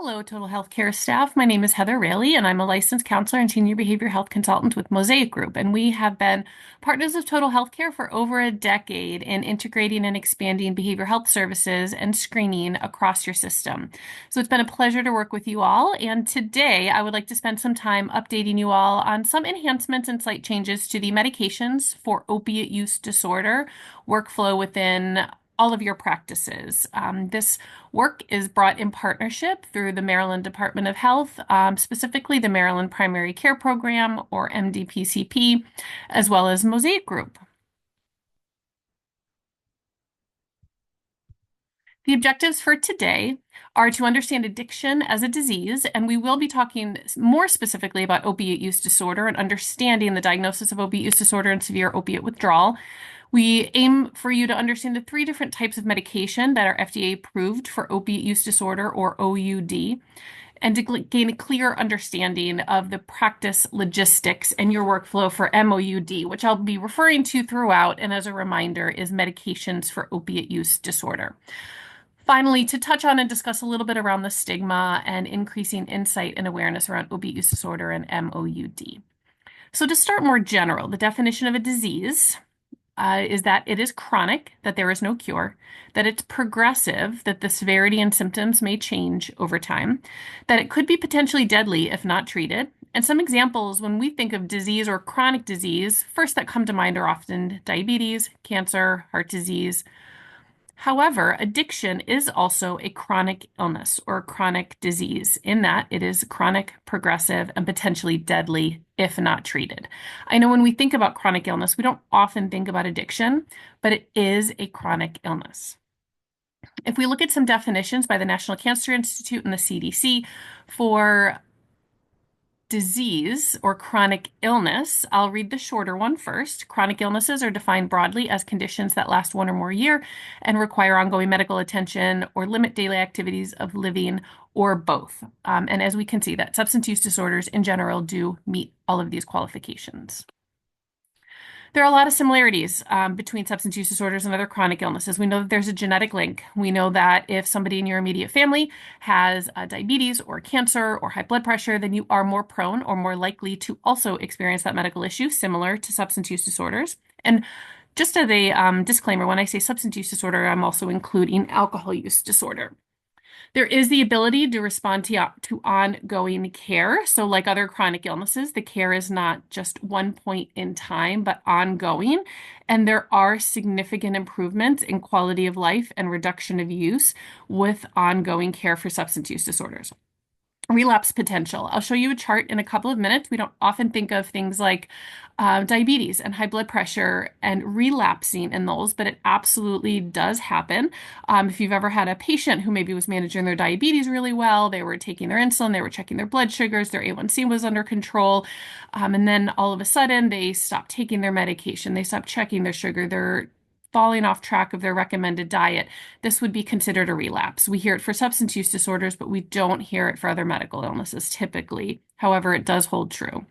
Hello, Total Healthcare staff. My name is Heather Raley, and I'm a licensed counselor and senior behavior health consultant with Mosaic Group. And we have been partners of Total Healthcare for over a decade in integrating and expanding behavioral health services and screening across your system. So it's been a pleasure to work with you all. And today I would like to spend some time updating you all on some enhancements and slight changes to the medications for opiate use disorder workflow within all of your practices. This work is brought in partnership through the Maryland Department of Health, specifically the Maryland Primary Care Program, or MDPCP, as well as Mosaic Group. The objectives for today are to understand addiction as a disease, and we will be talking more specifically about opiate use disorder and understanding the diagnosis of opiate use disorder and severe opiate withdrawal. We aim for you to understand the three different types of medication that are FDA approved for opiate use disorder, or OUD, and to gain a clear understanding of the practice logistics and your workflow for MOUD, which I'll be referring to throughout, and as a reminder, is medications for opiate use disorder. Finally, to touch on and discuss a little bit around the stigma and increasing insight and awareness around opiate use disorder and MOUD. So to start more general, the definition of a disease is that it is chronic, that there is no cure, that it's progressive, that the severity and symptoms may change over time, that it could be potentially deadly if not treated. And some examples when we think of disease or chronic disease, first that come to mind are often diabetes, cancer, heart disease. However, addiction is also a chronic illness or a chronic disease in that it is chronic, progressive, and potentially deadly if not treated. I know when we think about chronic illness, we don't often think about addiction, but it is a chronic illness. If we look at some definitions by the National Cancer Institute and the CDC for disease or chronic illness, I'll read the shorter one first. Chronic illnesses are defined broadly as conditions that last one or more year and require ongoing medical attention or limit daily activities of living or both. And as we can see, that substance use disorders in general do meet all of these qualifications. There are a lot of similarities between substance use disorders and other chronic illnesses. We know that there's a genetic link. We know that if somebody in your immediate family has diabetes or cancer or high blood pressure, then you are more prone or more likely to also experience that medical issue, similar to substance use disorders. And just as a disclaimer, when I say substance use disorder, I'm also including alcohol use disorder. There is the ability to respond to ongoing care. So like other chronic illnesses, the care is not just one point in time, but ongoing. And there are significant improvements in quality of life and reduction of use with ongoing care for substance use disorders. Relapse potential. I'll show you a chart in a couple of minutes. We don't often think of things like diabetes and high blood pressure and relapsing in those, but it absolutely does happen. If you've ever had a patient who maybe was managing their diabetes really well, they were taking their insulin, they were checking their blood sugars, their A1C was under control, and then all of a sudden they stopped taking their medication, they stopped checking their sugar, they're falling off track of their recommended diet, this would be considered a relapse. We hear it for substance use disorders, but we don't hear it for other medical illnesses typically. However, it does hold true.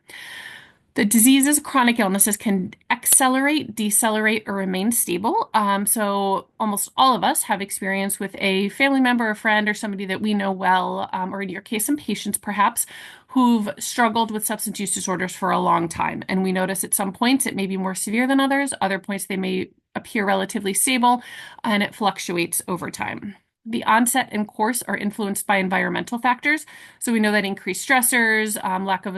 The diseases, chronic illnesses can accelerate, decelerate, or remain stable. So almost all of us have experience with a family member, a friend, or somebody that we know well, or in your case, some patients perhaps, who've struggled with substance use disorders for a long time. And we notice at some points it may be more severe than others. Other points they may appear relatively stable, and it fluctuates over time. The onset and course are influenced by environmental factors. So we know that increased stressors, lack of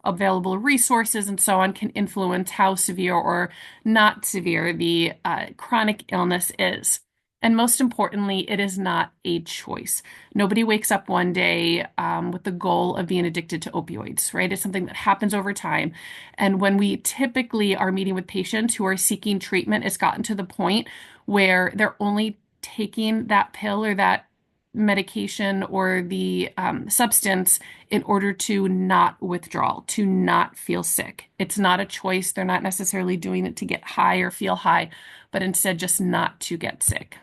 available resources, and so on can influence how severe or not severe the chronic illness is. And most importantly, it is not a choice. Nobody wakes up one day with the goal of being addicted to opioids, right? It's something that happens over time. And when we typically are meeting with patients who are seeking treatment, it's gotten to the point where they're only taking that pill or that medication or the substance in order to not withdraw, to not feel sick. It's not a choice. They're not necessarily doing it to get high or feel high, but instead just not to get sick.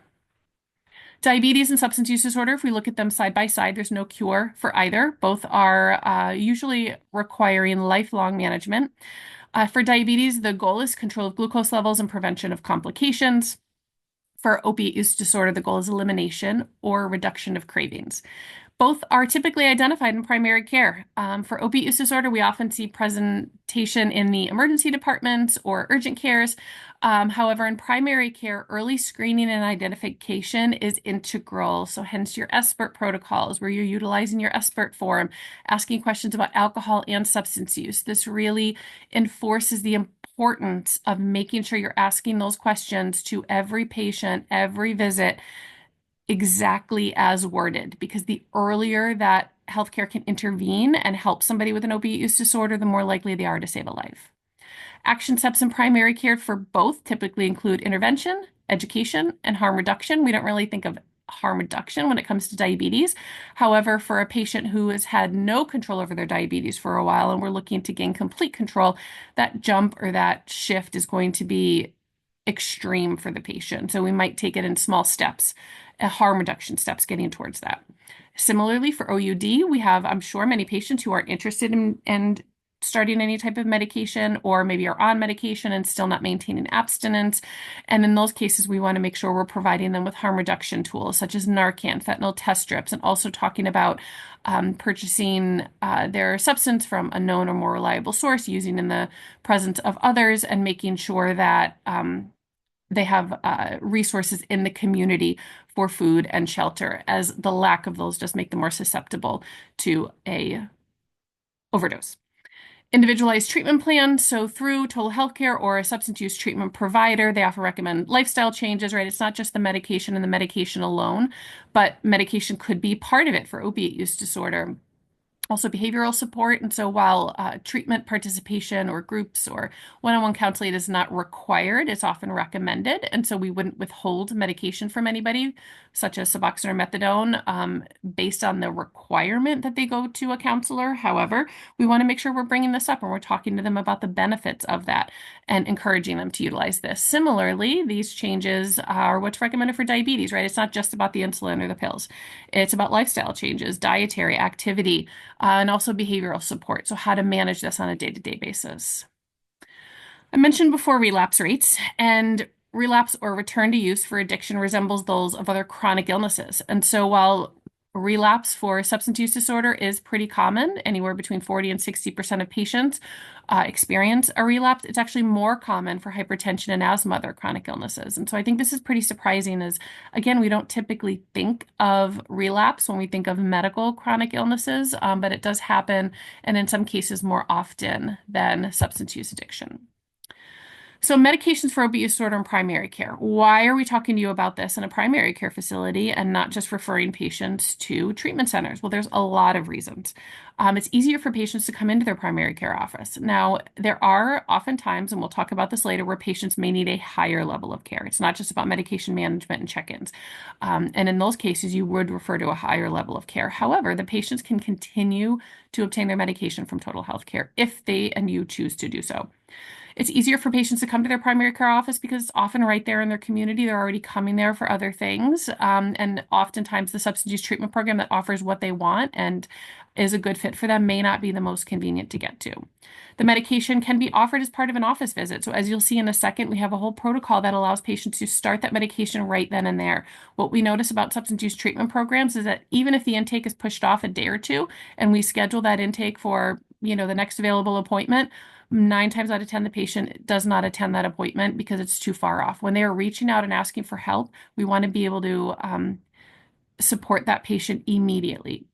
Diabetes and substance use disorder, if we look at them side by side, there's no cure for either. Both are usually requiring lifelong management. For diabetes, the goal is control of glucose levels and prevention of complications. For opiate use disorder, the goal is elimination or reduction of cravings. Both are typically identified in primary care. For opiate use disorder, we often see presentation in the emergency departments or urgent cares. However, in primary care, early screening and identification is integral. So hence your SBIRT protocols, where you're utilizing your SBIRT form, asking questions about alcohol and substance use. This really enforces the importance of making sure you're asking those questions to every patient, every visit, exactly as worded, because the earlier that healthcare can intervene and help somebody with an opiate use disorder, the more likely they are to save a life. Action steps in primary care for both typically include intervention, education, and harm reduction. We don't really think of harm reduction when it comes to diabetes. However, for a patient who has had no control over their diabetes for a while and we're looking to gain complete control, that jump or that shift is going to be extreme for the patient. So we might take it in small steps, harm reduction steps getting towards that. Similarly, for OUD, we have, I'm sure, many patients who aren't interested in starting any type of medication or maybe are on medication and still not maintaining abstinence. And in those cases, we want to make sure we're providing them with harm reduction tools such as Narcan, fentanyl test strips, and also talking about purchasing their substance from a known or more reliable source, using in the presence of others, and making sure that they have resources in the community for food and shelter, as the lack of those just make them more susceptible to a overdose. Individualized treatment plans. So through Total Healthcare or a substance use treatment provider, they often recommend lifestyle changes, right? It's not just the medication and the medication alone, but medication could be part of it for opiate use disorder. Also behavioral support. And so while treatment participation or groups or one-on-one counseling is not required, it's often recommended. And so we wouldn't withhold medication from anybody, such as Suboxone or Methadone, based on the requirement that they go to a counselor. However, we want to make sure we're bringing this up and we're talking to them about the benefits of that and encouraging them to utilize this. Similarly, these changes are what's recommended for diabetes, right? It's not just about the insulin or the pills. It's about lifestyle changes, dietary activity, and also behavioral support. So how to manage this on a day-to-day basis. I mentioned before relapse rates, and relapse or return to use for addiction resembles those of other chronic illnesses. And so while relapse for substance use disorder is pretty common, anywhere between 40 and 60% of patients experience a relapse, it's actually more common for hypertension and asthma, other chronic illnesses. And so I think this is pretty surprising, as again, we don't typically think of relapse when we think of medical chronic illnesses, but it does happen, and in some cases more often than substance use addiction. So medications for opiate disorder in primary care. Why are we talking to you about this in a primary care facility and not just referring patients to treatment centers? Well, there's a lot of reasons. It's easier for patients to come into their primary care office. Now, there are often times, and we'll talk about this later, where patients may need a higher level of care. It's not just about medication management and check-ins. And in those cases, you would refer to a higher level of care. However, the patients can continue to obtain their medication from Total Healthcare if they and you choose to do so. It's easier for patients to come to their primary care office because it's often right there in their community. They're already coming there for other things. And oftentimes the substance use treatment program that offers what they want and is a good fit for them may not be the most convenient to get to. The medication can be offered as part of an office visit. So as you'll see in a second, we have a whole protocol that allows patients to start that medication right then and there. What we notice about substance use treatment programs is that even if the intake is pushed off a day or two and we schedule that intake for, the next available appointment, 9 times out of 10, the patient does not attend that appointment because it's too far off. When they are reaching out and asking for help, we want to be able to support that patient immediately.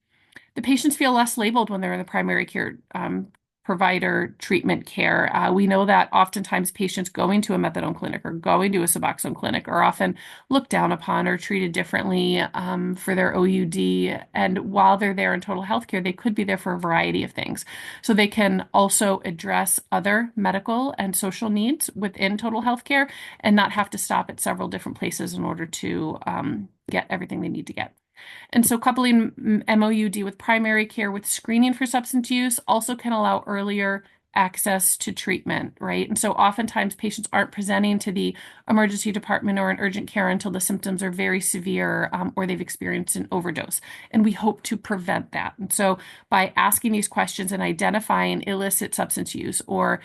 The patients feel less labeled when they're in the primary care provider treatment care. We know that oftentimes patients going to a methadone clinic or going to a Suboxone clinic are often looked down upon or treated differently for their OUD. And while they're there in Total Healthcare, they could be there for a variety of things. So they can also address other medical and social needs within Total Healthcare and not have to stop at several different places in order to get everything they need to get. And so coupling MOUD with primary care with screening for substance use also can allow earlier access to treatment, right? And so oftentimes patients aren't presenting to the emergency department or an urgent care until the symptoms are very severe or they've experienced an overdose. And we hope to prevent that. And so by asking these questions and identifying illicit substance use or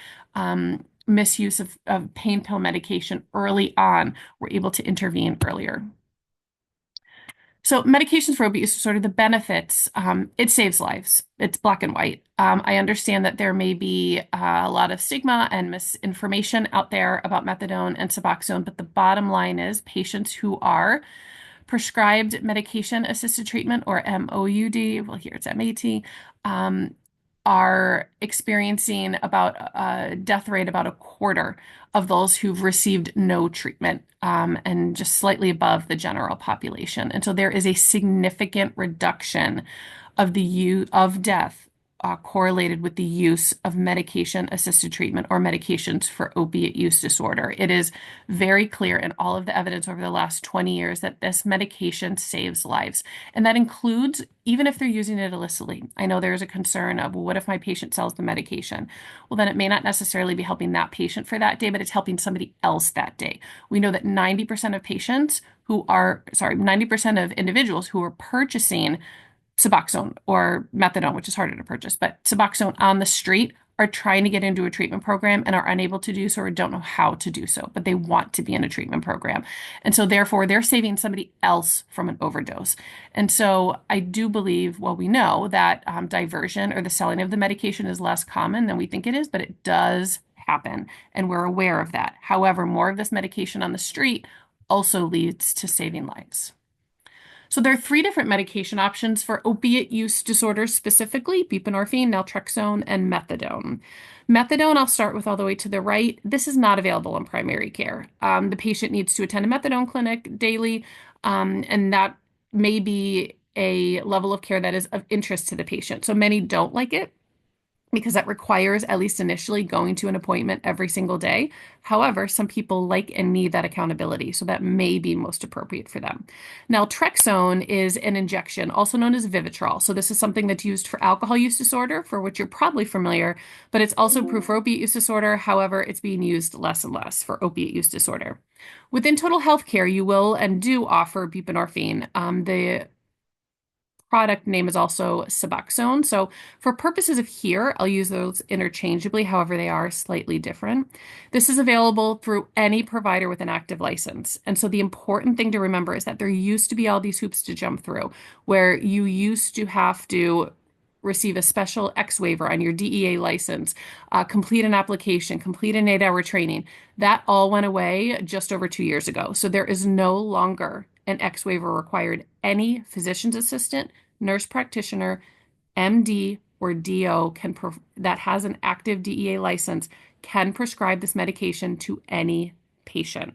misuse of pain pill medication early on, we're able to intervene earlier. So medications for opioid use disorder, the benefits, it saves lives. It's black and white. I understand that there may be a lot of stigma and misinformation out there about methadone and Suboxone, but the bottom line is patients who are prescribed medication-assisted treatment, or MOUD, well, here it's MAT, um, are experiencing about a death rate about a quarter of those who've received no treatment, and just slightly above the general population. And so there is a significant reduction of the use of death correlated with the use of medication-assisted treatment or medications for opiate use disorder. It is very clear in all of the evidence over the last 20 years that this medication saves lives. And that includes even if they're using it illicitly. I know there's a concern of, well, what if my patient sells the medication? Well, then it may not necessarily be helping that patient for that day, but it's helping somebody else that day. We know that 90% of patients who are, sorry, 90% of individuals who are purchasing Suboxone or methadone, which is harder to purchase, but Suboxone on the street are trying to get into a treatment program and are unable to do so or don't know how to do so, but they want to be in a treatment program. And so therefore they're saving somebody else from an overdose. And so I do believe, well, we know that diversion or the selling of the medication is less common than we think it is, but it does happen and we're aware of that. However, more of this medication on the street also leads to saving lives. So there are three different medication options for opiate use disorders, specifically buprenorphine, naltrexone, and methadone. Methadone, I'll start with all the way to the right. This is not available in primary care. The patient needs to attend a methadone clinic daily, and that may be a level of care that is of interest to the patient. So many don't like it because that requires, at least initially, going to an appointment every single day. However, some people like and need that accountability, so that may be most appropriate for them. Naltrexone is an injection, also known as Vivitrol. So this is something that's used for alcohol use disorder, for which you're probably familiar, but it's also approved for opiate use disorder. However, it's being used less and less for opiate use disorder. Within total health care, you will and do offer buprenorphine. The product name is also Suboxone. So for purposes of here, I'll use those interchangeably. However, they are slightly different. This is available through any provider with an active license. And so the important thing to remember is that there used to be all these hoops to jump through, where you used to have to receive a special X waiver on your DEA license, complete an application, complete an 8-hour training. That all went away just over 2 years ago. So there is no longer an X waiver required. Any physician's assistant, nurse practitioner, MD, or DO that has an active DEA license can prescribe this medication to any patient.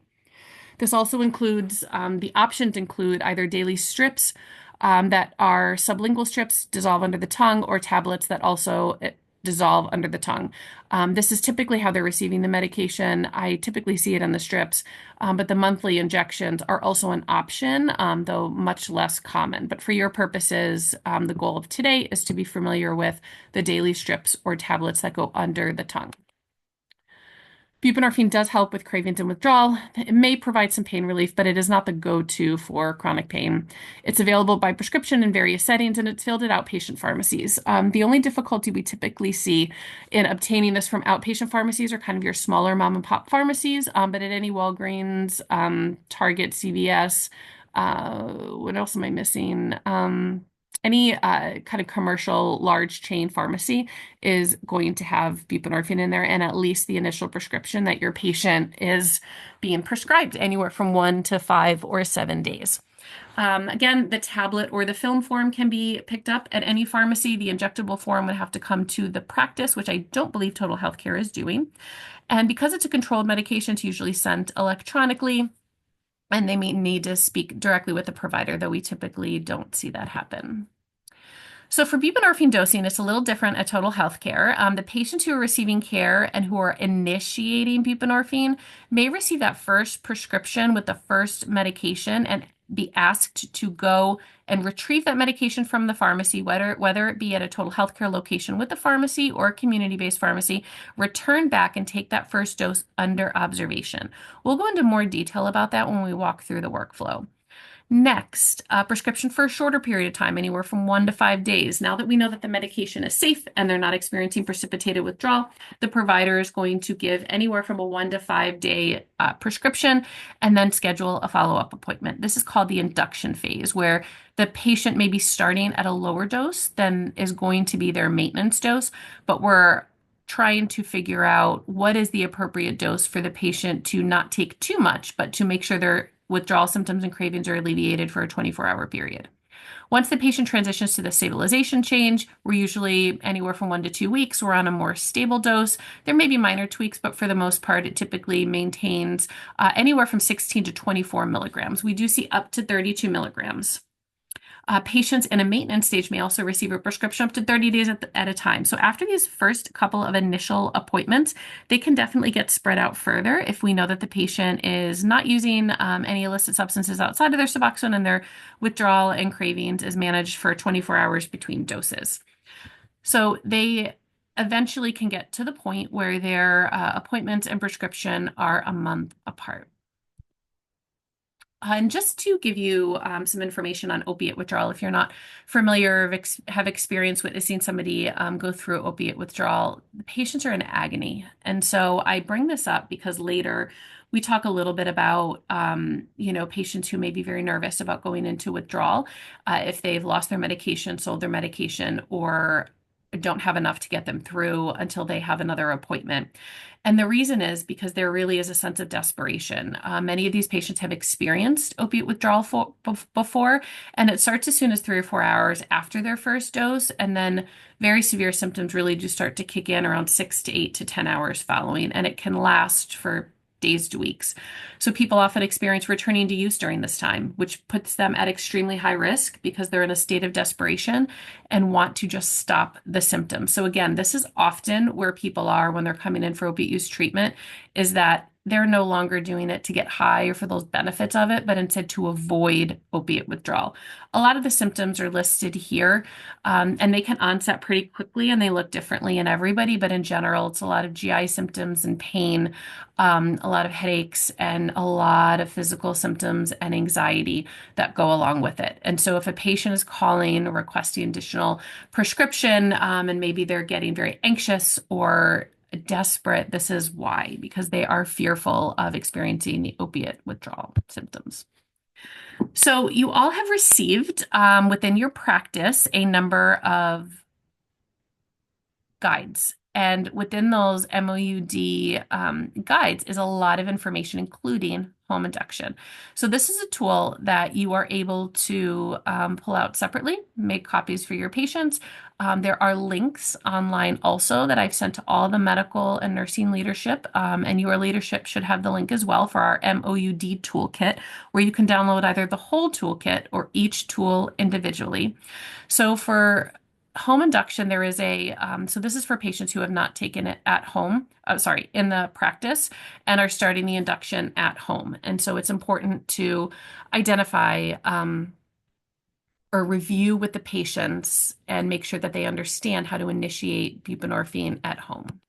This also includes, the options include either daily strips that are sublingual strips, dissolve under the tongue, or tablets that also dissolve under the tongue. This is typically how they're receiving the medication. I typically see it on the strips, but the monthly injections are also an option, though much less common. But for your purposes, the goal of today is to be familiar with the daily strips or tablets that go under the tongue. Buprenorphine does help with cravings and withdrawal. It may provide some pain relief, but it is not the go-to for chronic pain. It's available by prescription in various settings, and it's filled at outpatient pharmacies. The only difficulty we typically see in obtaining this from outpatient pharmacies are kind of your smaller mom and pop pharmacies, but at any Walgreens, Target, CVS, what else am I missing? Any kind of commercial large chain pharmacy is going to have buprenorphine in there, and at least the initial prescription that your patient is being prescribed anywhere from 1 to 5 or 7 days. Again, the tablet or the film form can be picked up at any pharmacy. The injectable form would have to come to the practice, which I don't believe Total Healthcare is doing. And because it's a controlled medication, it's usually sent electronically, and they may need to speak directly with the provider, though we typically don't see that happen. So for buprenorphine dosing, it's a little different at Total Healthcare. The patients who are receiving care and who are initiating buprenorphine may receive that first prescription with the first medication and be asked to go and retrieve that medication from the pharmacy, whether it be at a Total Healthcare location with the pharmacy or a community-based pharmacy, return back and take that first dose under observation. We'll go into more detail about that when we walk through the workflow. Next, a prescription for a shorter period of time, anywhere from 1 to 5 days. Now that we know that the medication is safe and they're not experiencing precipitated withdrawal, the provider is going to give anywhere from a 1 to 5 day prescription and then schedule a follow-up appointment. This is called the induction phase, where the patient may be starting at a lower dose than is going to be their maintenance dose, but we're trying to figure out what is the appropriate dose for the patient to not take too much, but to make sure their withdrawal symptoms and cravings are alleviated for a 24-hour period. Once the patient transitions to the stabilization change, we're usually anywhere from 1 to 2 weeks. We're on a more stable dose. There may be minor tweaks, but for the most part, it typically maintains anywhere from 16 to 24 milligrams. We do see up to 32 milligrams. Patients in a maintenance stage may also receive a prescription up to 30 days at a time. So after these first couple of initial appointments, they can definitely get spread out further if we know that the patient is not using any illicit substances outside of their Suboxone and their withdrawal and cravings is managed for 24 hours between doses. So they eventually can get to the point where their appointments and prescription are a month apart. And just to give you some information on opiate withdrawal, if you're not familiar or have experience witnessing somebody go through opiate withdrawal, the patients are in agony. And so I bring this up because later we talk a little bit about, patients who may be very nervous about going into withdrawal if they've lost their medication, sold their medication, or don't have enough to get them through until they have another appointment. And the reason is because there really is a sense of desperation. Many of these patients have experienced opiate withdrawal before, and it starts as soon as 3 or 4 hours after their first dose, and then very severe symptoms really do start to kick in around 6 to 8 to 10 hours following, and it can last for days to weeks. So people often experience returning to use during this time, which puts them at extremely high risk because they're in a state of desperation and want to just stop the symptoms. So again, this is often where people are when they're coming in for opiate use treatment, is that they're no longer doing it to get high or for those benefits of it, but instead to avoid opiate withdrawal. A lot of the symptoms are listed here, and they can onset pretty quickly and they look differently in everybody, but in general, it's a lot of GI symptoms and pain, a lot of headaches, and a lot of physical symptoms and anxiety that go along with it. And so if a patient is calling or requesting additional prescription, and maybe they're getting very anxious or desperate, this is why, because they are fearful of experiencing the opiate withdrawal symptoms. So you all have received within your practice a number of guides. And within those MOUD guides is a lot of information, including home induction. So this is a tool that you are able to pull out separately, make copies for your patients. There are links online also that I've sent to all the medical and nursing leadership, and your leadership should have the link as well for our MOUD toolkit, where you can download either the whole toolkit or each tool individually. So for home induction, there is so this is for patients who have not taken it at home, in the practice, and are starting the induction at home. And so it's important to identify or review with the patients and make sure that they understand how to initiate buprenorphine at home.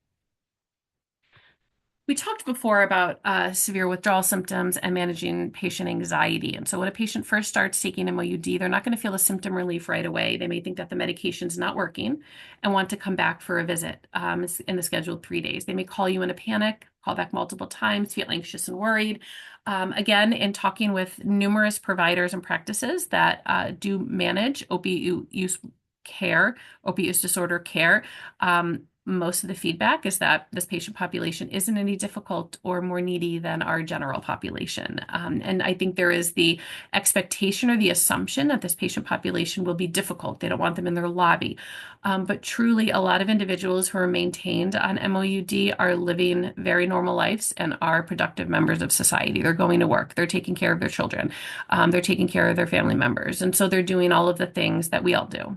We talked before about severe withdrawal symptoms and managing patient anxiety. And so when a patient first starts taking MOUD, they're not going to feel a symptom relief right away. They may think that the medication's not working and want to come back for a visit in the scheduled 3 days. They may call you in a panic, call back multiple times, feel anxious and worried. Again, in talking with numerous providers and practices that do manage opiate use care, opiate use disorder care, most of the feedback is that this patient population isn't any difficult or more needy than our general population. And I think there is the expectation or the assumption that this patient population will be difficult. They don't want them in their lobby. But truly, a lot of individuals who are maintained on MOUD are living very normal lives and are productive members of society. They're going to work. They're taking care of their children. They're taking care of their family members. And so they're doing all of the things that we all do.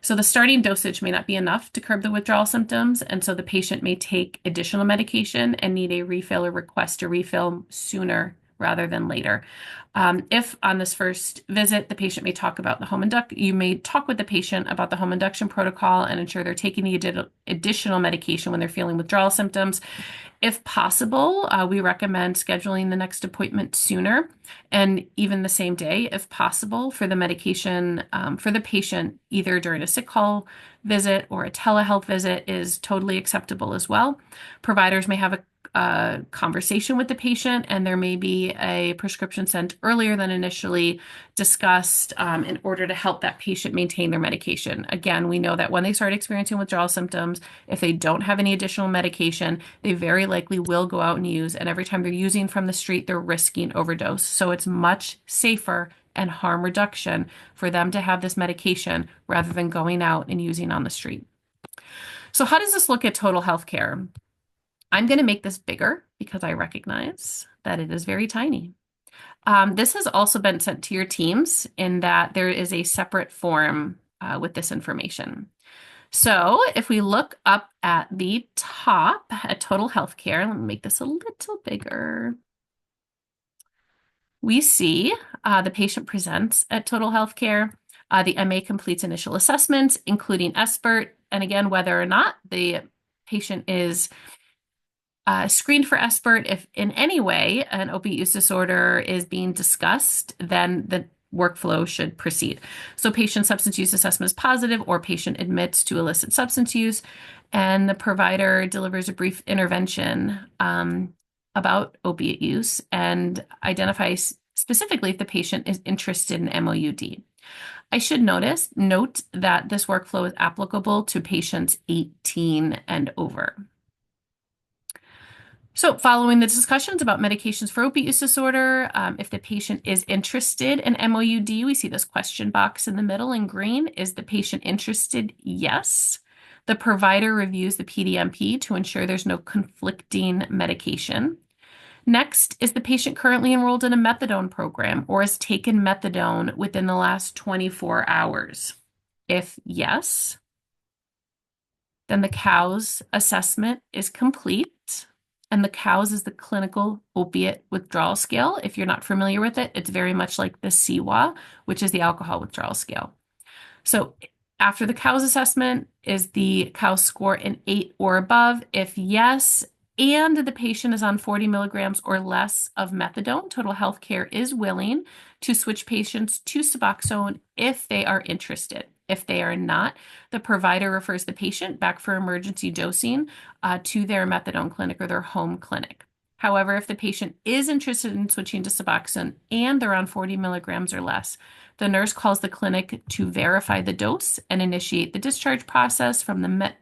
So the starting dosage may not be enough to curb the withdrawal symptoms, and so the patient may take additional medication and need a refill or request a refill sooner rather than later. If on this first visit, the patient may talk about the home induct, you may talk with the patient about the home induction protocol and ensure they're taking the additional medication when they're feeling withdrawal symptoms. If possible, we recommend scheduling the next appointment sooner and even the same day, if possible, for the medication for the patient, either during a sick call visit or a telehealth visit is totally acceptable as well. Providers may have a conversation with the patient, and there may be a prescription sent earlier than initially discussed in order to help that patient maintain their medication. Again, we know that when they start experiencing withdrawal symptoms, if they don't have any additional medication, they very likely will go out and use, and every time they're using from the street, they're risking overdose. So it's much safer and harm reduction for them to have this medication rather than going out and using on the street. So how does this look at total health care? I'm going to make this bigger because I recognize that it is very tiny. This has also been sent to your teams in that there is a separate form with this information. So if we look up at the top at total healthcare, let me make this a little bigger. We see the patient presents at total healthcare. The MA completes initial assessments, including expert, and again, whether or not the patient is screened for expert. If in any way an opiate use disorder is being discussed, then the workflow should proceed. So patient substance use assessment is positive or patient admits to illicit substance use, and the provider delivers a brief intervention about opiate use and identifies specifically if the patient is interested in MOUD. I should note that this workflow is applicable to patients 18 and over. So following the discussions about medications for opiate use disorder, if the patient is interested in MOUD, we see this question box in the middle in green. Is the patient interested? Yes. The provider reviews the PDMP to ensure there's no conflicting medication. Next, is the patient currently enrolled in a methadone program or has taken methadone within the last 24 hours? If yes, then the COWS assessment is complete. And the COWS is the Clinical Opiate Withdrawal Scale. If you're not familiar with it, it's very much like the CWA, which is the Alcohol Withdrawal Scale. So after the COWS assessment, is the COWS score an 8 or above? If yes, and the patient is on 40 milligrams or less of methadone, Total Healthcare is willing to switch patients to Suboxone if they are interested. If they are not, the provider refers the patient back for emergency dosing to their methadone clinic or their home clinic. However, if the patient is interested in switching to Suboxone and they're on 40 milligrams or less, the nurse calls the clinic to verify the dose and initiate the discharge process from the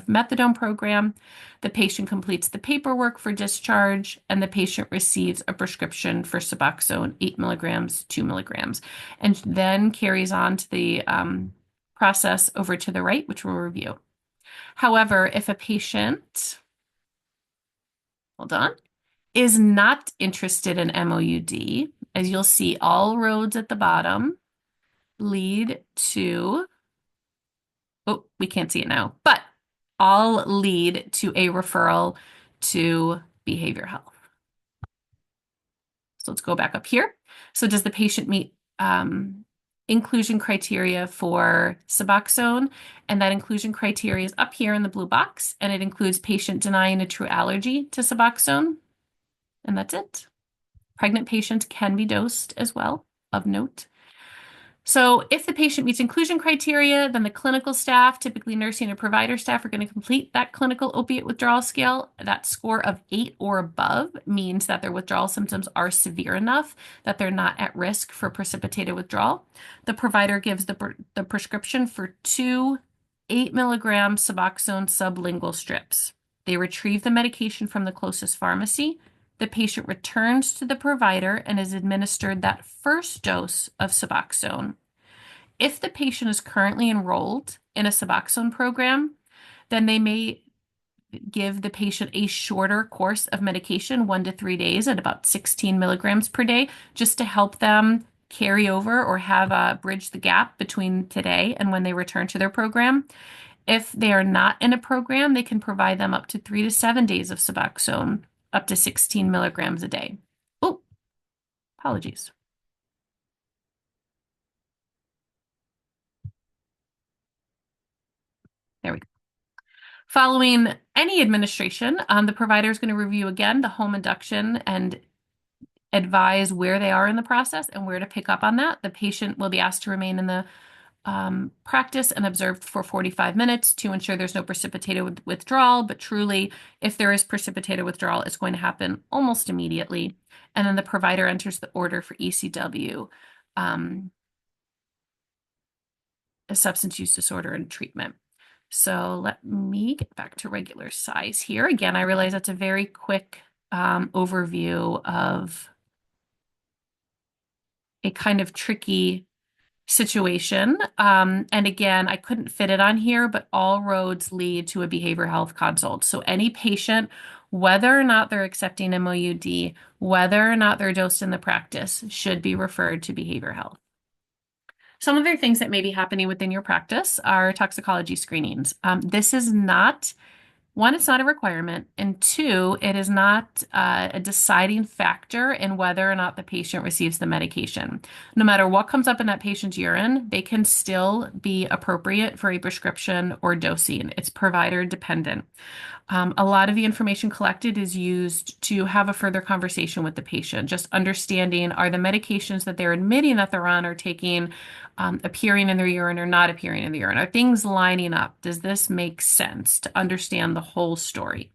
methadone program. The patient completes the paperwork for discharge, and the patient receives a prescription for Suboxone 8 milligrams, 2 milligrams, and then carries on to the process over to the right, which we'll review. However, if a patient, hold on, is not interested in MOUD, as you'll see, all roads at the bottom lead to, oh, we can't see it now, but all lead to a referral to behavioral health. So let's go back up here. So does the patient meet inclusion criteria for Suboxone? And that inclusion criteria is up here in the blue box, and it includes patient denying a true allergy to Suboxone. And that's it. Pregnant patients can be dosed as well, of note. So if the patient meets inclusion criteria, then the clinical staff, typically nursing or provider staff, are going to complete that clinical opiate withdrawal scale. That score of 8 or above means that their withdrawal symptoms are severe enough that they're not at risk for precipitated withdrawal. The provider gives the prescription for 2 8-milligram Suboxone sublingual strips. They retrieve the medication from the closest pharmacy. The patient returns to the provider and is administered that first dose of Suboxone. If the patient is currently enrolled in a Suboxone program, then they may give the patient a shorter course of medication, 1 to 3 days at about 16 milligrams per day, just to help them carry over or have bridge the gap between today and when they return to their program. If they are not in a program, they can provide them up to 3 to 7 days of Suboxone, up to 16 milligrams a day. Oh, Apologies. There we go. Following any administration, the provider is going to review again the home induction and advise where they are in the process and where to pick up on that. The patient will be asked to remain in the practice and observed for 45 minutes to ensure there's no precipitated withdrawal. But truly, if there is precipitated withdrawal, it's going to happen almost immediately. And then the provider enters the order for ECW, a substance use disorder and treatment. So let me get back to regular size here. Again, I realize that's a very quick overview of a kind of tricky situation. And again, I couldn't fit it on here, but all roads lead to a behavioral health consult. So any patient, whether or not they're accepting MOUD, whether or not they're dosed in the practice, should be referred to behavioral health. Some other things that may be happening within your practice are toxicology screenings. This is not one, it's not a requirement, and two, it is not a deciding factor in whether or not the patient receives the medication. No matter what comes up in that patient's urine, they can still be appropriate for a prescription or dosing. It's provider dependent. A lot of the information collected is used to have a further conversation with the patient, just understanding are the medications that they're admitting that they're on or taking appearing in their urine or not appearing in the urine? Are things lining up? Does this make sense to understand the whole story?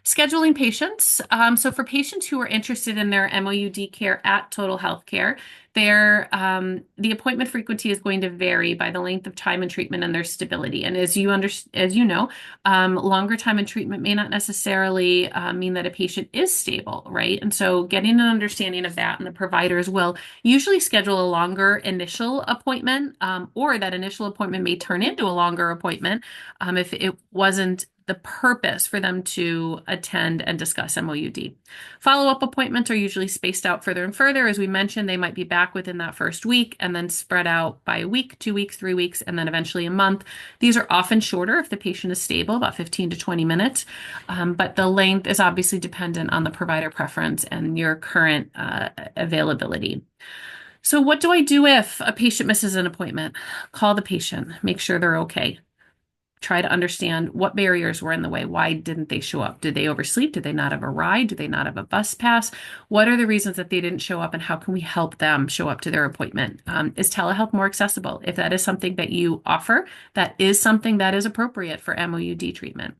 Scheduling patients. So for patients who are interested in their MOUD care at Total Healthcare, the appointment frequency is going to vary by the length of time in treatment and their stability. And as you know, longer time in treatment may not necessarily mean that a patient is stable, right? And so getting an understanding of that, and the providers will usually schedule a longer initial appointment, or that initial appointment may turn into a longer appointment if it wasn't the purpose for them to attend and discuss MOUD. Follow-up appointments are usually spaced out further and further. As we mentioned, they might be back within that first week and then spread out by a week, 2 weeks, 3 weeks, and then eventually a month. These are often shorter if the patient is stable, about 15 to 20 minutes, but the length is obviously dependent on the provider preference and your current availability. So what do I do if a patient misses an appointment? Call the patient, make sure they're okay. Try to understand what barriers were in the way. Why didn't they show up? Did they oversleep? Did they not have a ride? Do they not have a bus pass? What are the reasons that they didn't show up, and how can we help them show up to their appointment? Is telehealth more accessible? If that is something that you offer, that is something that is appropriate for MOUD treatment.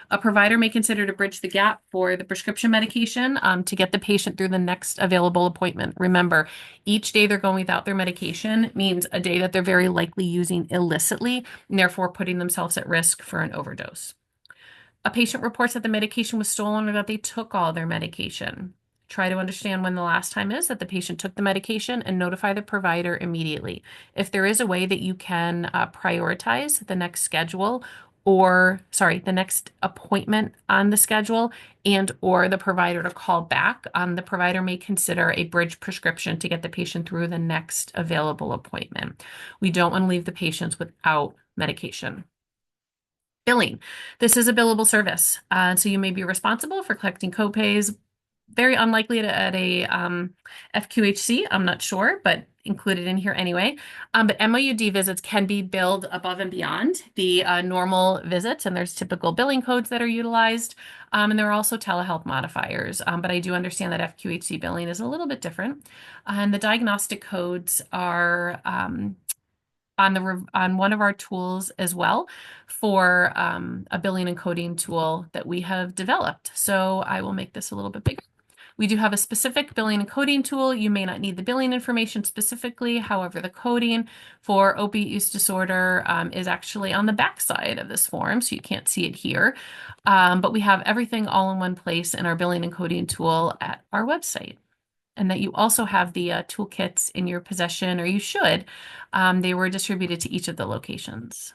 A provider may consider to bridge the gap for the prescription medication to get the patient through the next available appointment. Remember, each day they're going without their medication means a day that they're very likely using illicitly, and therefore putting themselves at risk for an overdose. A patient reports that the medication was stolen or that they took all their medication. Try to understand when the last time is that the patient took the medication and notify the provider immediately. If there is a way that you can prioritize the next schedule, the next appointment on the schedule, and or the provider to call back, the provider may consider a bridge prescription to get the patient through the next available appointment. We don't want to leave the patients without medication. Billing. This is a billable service. So you may be responsible for collecting copays. Very unlikely at a FQHC, I'm not sure, but included in here anyway. But MOUD visits can be billed above and beyond the normal visits, and there's typical billing codes that are utilized. And there are also telehealth modifiers, but I do understand that FQHC billing is a little bit different. And the diagnostic codes are on one of our tools as well for a billing and coding tool that we have developed. So I will make this a little bit bigger. We do have a specific billing and coding tool. You may not need the billing information specifically. However, the coding for opioid use disorder is actually on the back side of this form, so you can't see it here. But we have everything all in one place in our billing and coding tool at our website. And that you also have the toolkits in your possession, or you should. They were distributed to each of the locations.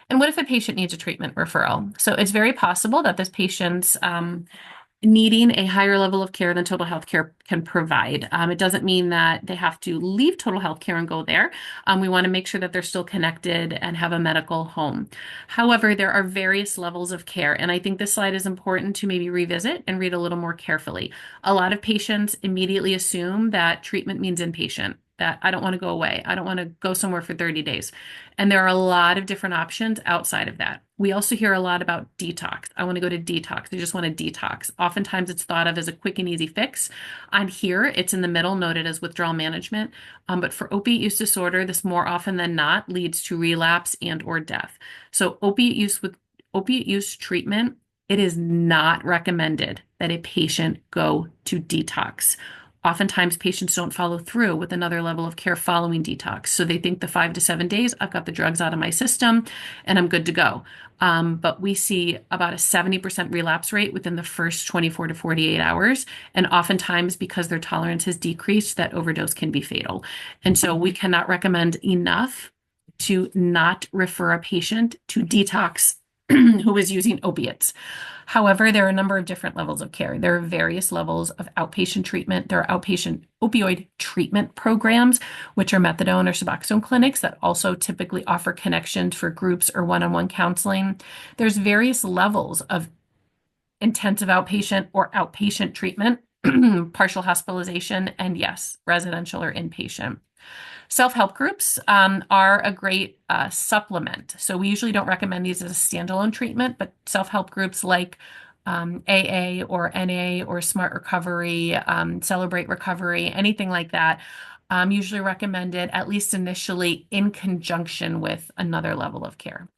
And what if a patient needs a treatment referral? So it's very possible that this patient's needing a higher level of care than total health care can provide. It doesn't mean that they have to leave total health care and go there. We want to make sure that they're still connected and have a medical home. However, there are various levels of care, and I think this slide is important to maybe revisit and read a little more carefully. A lot of patients immediately assume that treatment means inpatient, that I don't want to go away. I don't want to go somewhere for 30 days. And there are a lot of different options outside of that. We also hear a lot about detox. I want to go to detox. I just want to detox. Oftentimes it's thought of as a quick and easy fix. On here, it's in the middle, noted as withdrawal management. But for opiate use disorder, this more often than not leads to relapse and or death. So opiate use treatment, it is not recommended that a patient go to detox. Oftentimes, patients don't follow through with another level of care following detox. So they think the 5 to 7 days, I've got the drugs out of my system and I'm good to go. But we see about a 70% relapse rate within the first 24 to 48 hours. And oftentimes, because their tolerance has decreased, that overdose can be fatal. And so we cannot recommend enough to not refer a patient to detox who is using opiates. However, there are a number of different levels of care. There are various levels of outpatient treatment. There are outpatient opioid treatment programs, which are methadone or Suboxone clinics that also typically offer connections for groups or one-on-one counseling. There's various levels of intensive outpatient or outpatient treatment, partial hospitalization, and yes, residential or inpatient. Self-help groups are a great supplement. So we usually don't recommend these as a standalone treatment, but self-help groups like AA or NA or Smart Recovery, Celebrate Recovery, anything like that, usually recommended at least initially in conjunction with another level of care.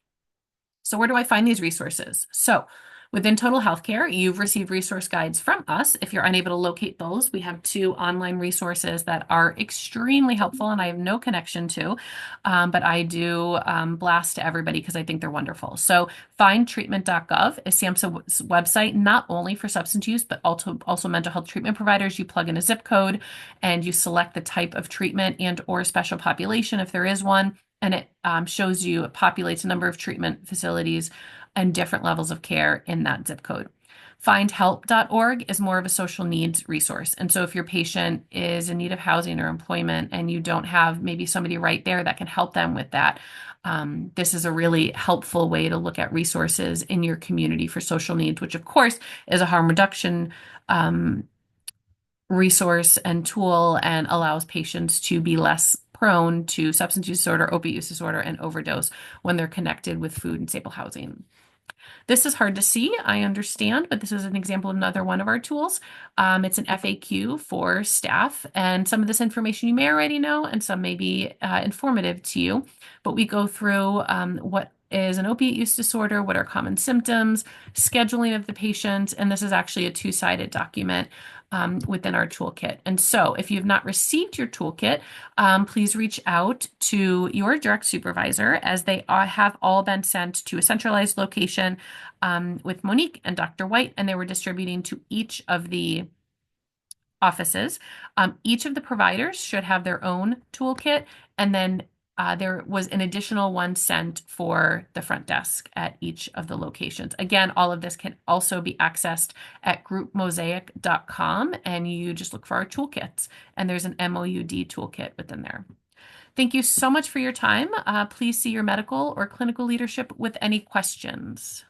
So where do I find these resources? So within Total Healthcare, you've received resource guides from us. If you're unable to locate those, we have 2 online resources that are extremely helpful and I have no connection to, but I do blast to everybody because I think they're wonderful. So findtreatment.gov is SAMHSA's website, not only for substance use, but also mental health treatment providers. You plug in a zip code and you select the type of treatment and or special population if there is one. And it shows you, it populates a number of treatment facilities and different levels of care in that zip code. Findhelp.org is more of a social needs resource. And so if your patient is in need of housing or employment and you don't have maybe somebody right there that can help them with that, this is a really helpful way to look at resources in your community for social needs, which of course is a harm reduction resource and tool and allows patients to be less prone to substance use disorder, opiate use disorder, and overdose when they're connected with food and stable housing. This is hard to see, I understand, but this is an example of another one of our tools. It's an FAQ for staff, and some of this information you may already know, and some may be informative to you. But we go through what is an opiate use disorder, what are common symptoms, scheduling of the patient, and this is actually a 2-sided document within our toolkit. And so if you've not received your toolkit, please reach out to your direct supervisor as they have all been sent to a centralized location with Monique and Dr. White, and they were distributing to each of the offices. Each of the providers should have their own toolkit, and then there was an additional one sent for the front desk at each of the locations. Again, all of this can also be accessed at groupmosaic.com, and you just look for our toolkits, and there's an MOUD toolkit within there. Thank you so much for your time. Please see your medical or clinical leadership with any questions.